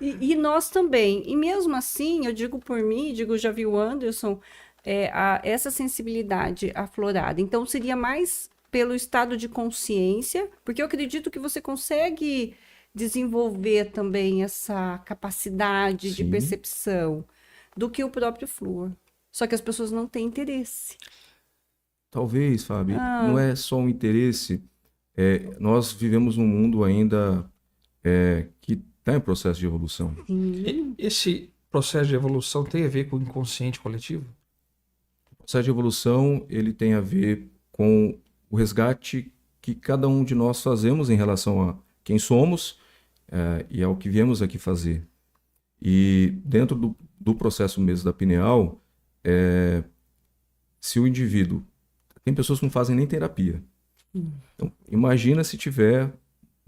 E nós também. E mesmo assim, eu digo por mim, digo, já vi o Anderson, essa sensibilidade aflorada. Então, seria mais pelo estado de consciência, porque eu acredito que você consegue desenvolver também essa capacidade de Sim, percepção do que o próprio flúor. Só que as pessoas não têm interesse. talvez, Fábio, não Ah, é só um interesse. Nós vivemos num mundo ainda que está em processo de evolução. sim. Esse processo de evolução tem a ver com o inconsciente coletivo? O processo de evolução ele tem a ver com o resgate que cada um de nós fazemos em relação a quem somos e ao que viemos aqui fazer. E dentro do processo mesmo da pineal, se o indivíduo... Tem pessoas que não fazem nem terapia. Então, imagina se tiver,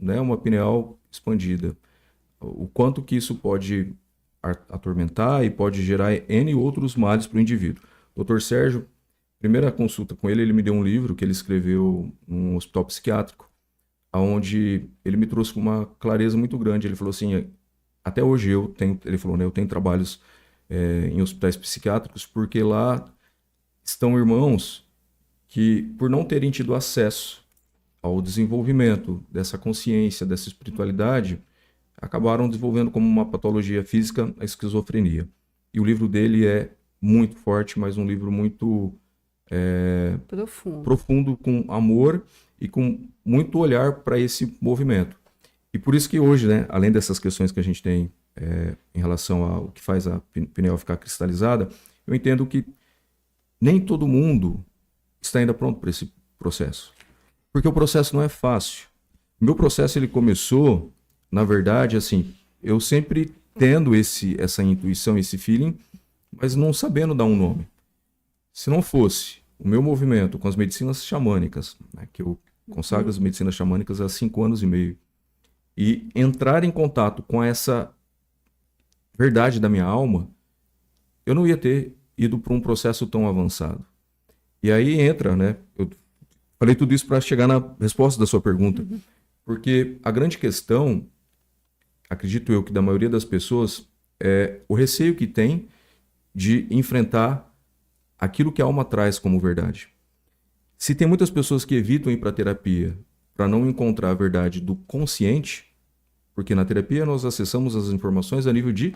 né, uma pineal expandida. O quanto que isso pode atormentar e pode gerar N outros males para o indivíduo. Doutor Sérgio, primeira consulta com ele, ele me deu um livro que ele escreveu num hospital psiquiátrico, onde ele me trouxe com uma clareza muito grande. Ele falou assim, até hoje eu tenho, ele falou, né, eu tenho trabalhos em hospitais psiquiátricos, porque lá estão irmãos que, por não terem tido acesso ao desenvolvimento dessa consciência, dessa espiritualidade, acabaram desenvolvendo como uma patologia física a esquizofrenia. E o livro dele é muito forte, mas um livro muito Profundo. profundo, com amor e com muito olhar para esse movimento. E por isso que hoje, né, além dessas questões que a gente tem em relação ao que faz a pineal ficar cristalizada, eu entendo que nem todo mundo está ainda pronto para esse processo. Porque o processo não é fácil. O meu processo ele começou, na verdade, assim, eu sempre tendo essa intuição, esse feeling, mas não sabendo dar um nome. Se não fosse o meu movimento com as medicinas xamânicas, né, que eu consagro as medicinas xamânicas há 5 anos e meio, e entrar em contato com essa verdade da minha alma, eu não ia ter ido para um processo tão avançado. E aí entra, né? Eu falei tudo isso para chegar na resposta da sua pergunta, porque a grande questão, acredito eu que da maioria das pessoas, é o receio que tem de enfrentar aquilo que a alma traz como verdade. Se tem muitas pessoas que evitam ir para a terapia para não encontrar a verdade do consciente, porque na terapia nós acessamos as informações a nível de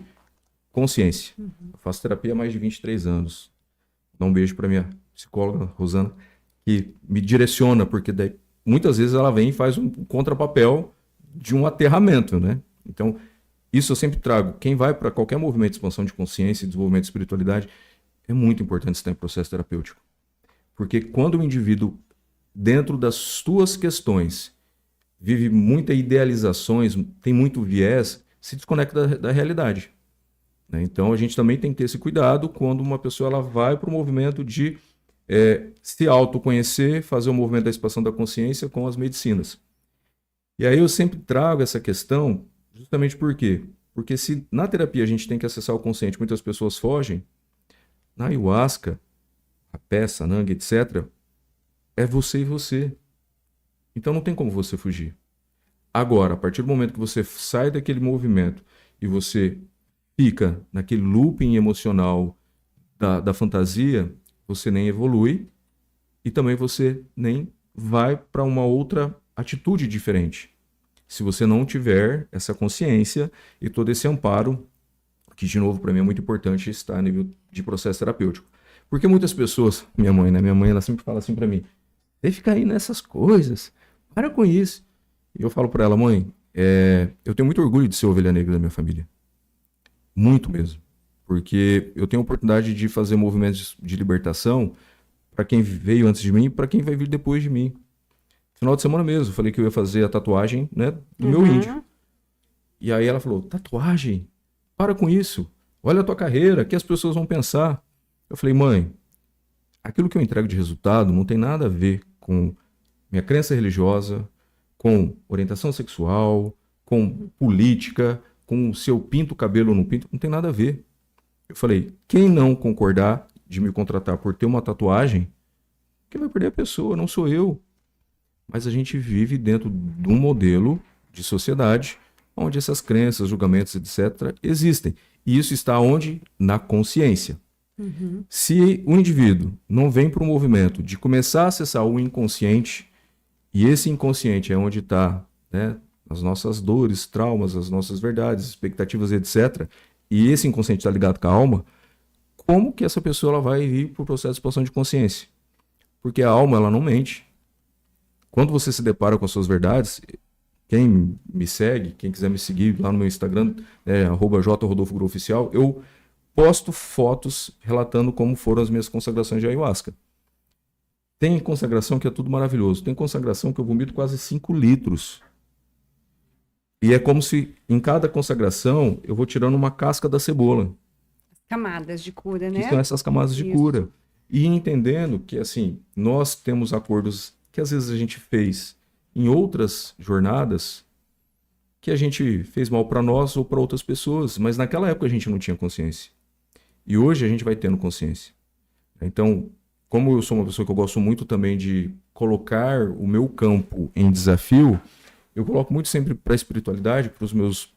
consciência. Eu faço terapia há mais de 23 anos. Dá um beijo para minha psicóloga, Rosana, que me direciona, porque daí, muitas vezes ela vem e faz um contrapapel de um aterramento, né? Então, isso eu sempre trago. Quem vai para qualquer movimento de expansão de consciência e desenvolvimento de espiritualidade, é muito importante estar em processo terapêutico. Porque quando o indivíduo, dentro das suas questões, vive muitas idealizações, tem muito viés, se desconecta da realidade. Né? Então, a gente também tem que ter esse cuidado quando uma pessoa ela vai para o movimento de se autoconhecer, fazer o movimento da expansão da consciência com as medicinas. E aí eu sempre trago essa questão justamente por quê? Porque se na terapia a gente tem que acessar o consciente, muitas pessoas fogem, na ayahuasca, a peça, a nanga, etc., é você e você. Então não tem como você fugir. Agora, a partir do momento que você sai daquele movimento e você fica naquele looping emocional da fantasia, você nem evolui e também você nem vai para uma outra atitude diferente. Se você não tiver essa consciência e todo esse amparo, que de novo para mim é muito importante estar a nível de processo terapêutico. Porque muitas pessoas, minha mãe, né? Minha mãe ela sempre fala assim para mim: você fica aí nessas coisas, para com isso. E eu falo para ela: mãe, eu tenho muito orgulho de ser ovelha negra da minha família. Muito mesmo. Porque eu tenho a oportunidade de fazer movimentos de libertação para quem veio antes de mim e para quem vai vir depois de mim. Final de semana mesmo, eu falei que eu ia fazer a tatuagem, né, do meu índio. E aí ela falou: tatuagem? Para com isso. Olha a tua carreira, o que as pessoas vão pensar? Eu falei: mãe, aquilo que eu entrego de resultado não tem nada a ver com minha crença religiosa, com orientação sexual, com política, com se eu pinto o cabelo ou não pinto, não tem nada a ver. Eu falei: quem não concordar de me contratar por ter uma tatuagem, quem vai perder a pessoa, não sou eu. Mas a gente vive dentro de um modelo de sociedade onde essas crenças, julgamentos, etc., existem. E isso está onde? Na consciência. Se o indivíduo não vem para o movimento de começar a acessar o inconsciente, e esse inconsciente é onde está, né, as nossas dores, traumas, as nossas verdades, expectativas, etc., e esse inconsciente está ligado com a alma, como que essa pessoa ela vai ir para o processo de expansão de consciência? Porque a alma ela não mente. Quando você se depara com as suas verdades, quem me segue, quem quiser me seguir lá no meu Instagram, @jrodolfogurooficial, eu posto fotos relatando como foram as minhas consagrações de ayahuasca. Tem consagração que é tudo maravilhoso. Tem consagração que eu vomito quase 5 litros. E é como se em cada consagração eu vou tirando uma casca da cebola. Camadas de cura, Que né? são essas camadas de Isso. cura. E entendendo que, assim, nós temos acordos que às vezes a gente fez em outras jornadas que a gente fez mal para nós ou para outras pessoas, mas naquela época a gente não tinha consciência. E hoje a gente vai tendo consciência. Então, como eu sou uma pessoa que eu gosto muito também de colocar o meu campo em desafio, eu coloco muito sempre para a espiritualidade, para os meus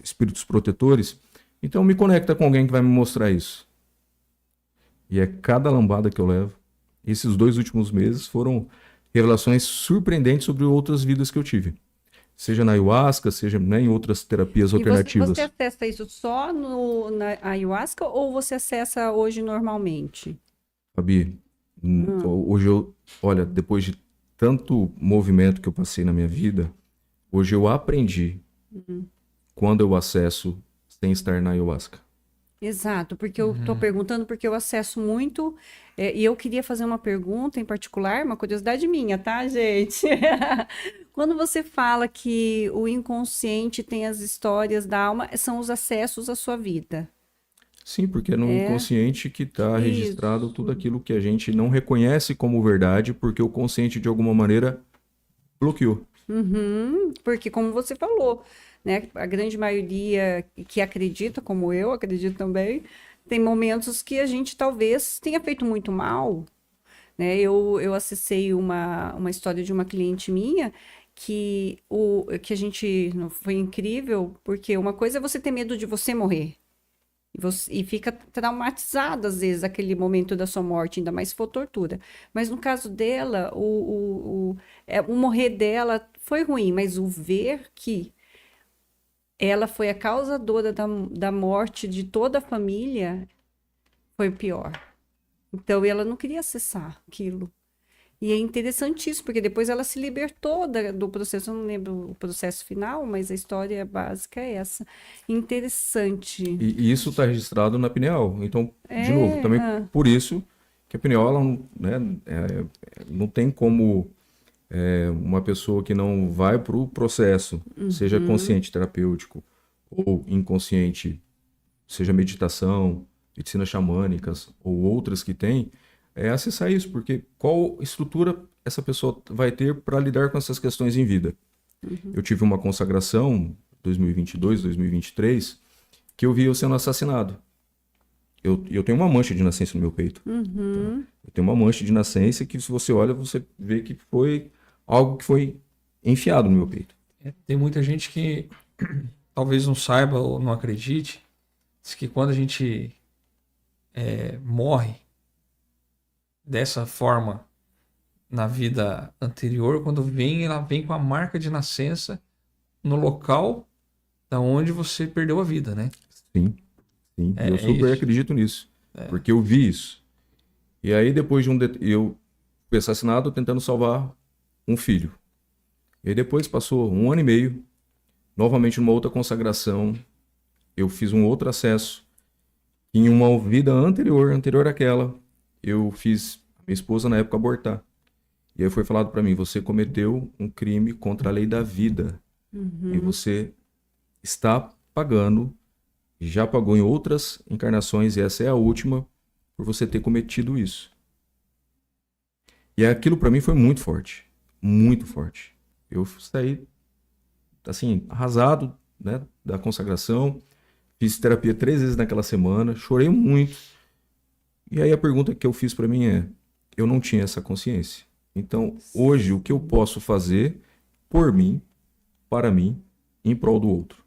espíritos protetores. Então, me conecta com alguém que vai me mostrar isso. E é cada lambada que eu levo. Esses 2 últimos meses foram revelações surpreendentes sobre outras vidas que eu tive. Seja na ayahuasca, seja, né, em outras terapias alternativas. E você acessa isso só na ayahuasca ou você acessa hoje normalmente? Fabi, hoje olha, depois de tanto movimento que eu passei na minha vida, hoje eu aprendi quando eu acesso sem estar na ayahuasca. Exato, porque eu estou perguntando porque eu acesso muito, e eu queria fazer uma pergunta em particular, uma curiosidade minha, tá, gente? Quando você fala que o inconsciente tem as histórias da alma, são os acessos à sua vida. Sim, porque é no inconsciente que está registrado Isso. tudo aquilo que a gente não reconhece como verdade, porque o consciente, de alguma maneira, bloqueou. Porque, como você falou, né, a grande maioria que acredita, como eu acredito também, tem momentos que a gente talvez tenha feito muito mal, né? Eu acessei uma história de uma cliente minha que a gente foi incrível, porque uma coisa é você ter medo de você morrer. E fica traumatizado, às vezes, aquele momento da sua morte, ainda mais se for tortura. Mas no caso dela, o morrer dela foi ruim, mas o ver que ela foi a causadora da morte de toda a família foi pior. Então, ela não queria acessar aquilo. E é interessantíssimo, porque depois ela se libertou do processo, eu não lembro o processo final, mas a história básica é essa. Interessante. E isso está registrado na pineal. Então, de novo, também por isso que a pineal ela não, né, não tem como uma pessoa que não vai para o processo, seja consciente terapêutico ou inconsciente, seja meditação, medicinas xamânicas ou outras que tem, acessar isso, porque qual estrutura essa pessoa vai ter para lidar com essas questões em vida? Eu tive uma consagração 2022, 2023, que eu vi eu sendo assassinado. Eu tenho uma mancha de nascença no meu peito. Tá? Eu tenho uma mancha de nascença que, se você olha, você vê que foi algo que foi enfiado no meu peito. Tem muita gente que talvez não saiba ou não acredite, diz que quando a gente morre dessa forma na vida anterior, quando ela vem com a marca de nascença no local da onde você perdeu a vida, né? Sim. Eu super acredito nisso, porque eu vi isso. E aí, depois de eu fui assassinado tentando salvar um filho. E aí depois passou 1 ano e meio, novamente numa outra consagração, eu fiz um outro acesso. Em uma vida anterior àquela, eu fiz a minha esposa na época abortar. E aí foi falado para mim, você cometeu um crime contra a lei da vida. E você está pagando, já pagou em outras encarnações, e essa é a última, por você ter cometido isso. E aquilo para mim foi muito forte. Muito forte. Eu saí, assim, arrasado, né, da consagração. Fiz terapia 3 vezes naquela semana, chorei muito. E aí a pergunta que eu fiz para mim eu não tinha essa consciência. Então, hoje, o que eu posso fazer por mim, para mim, em prol do outro.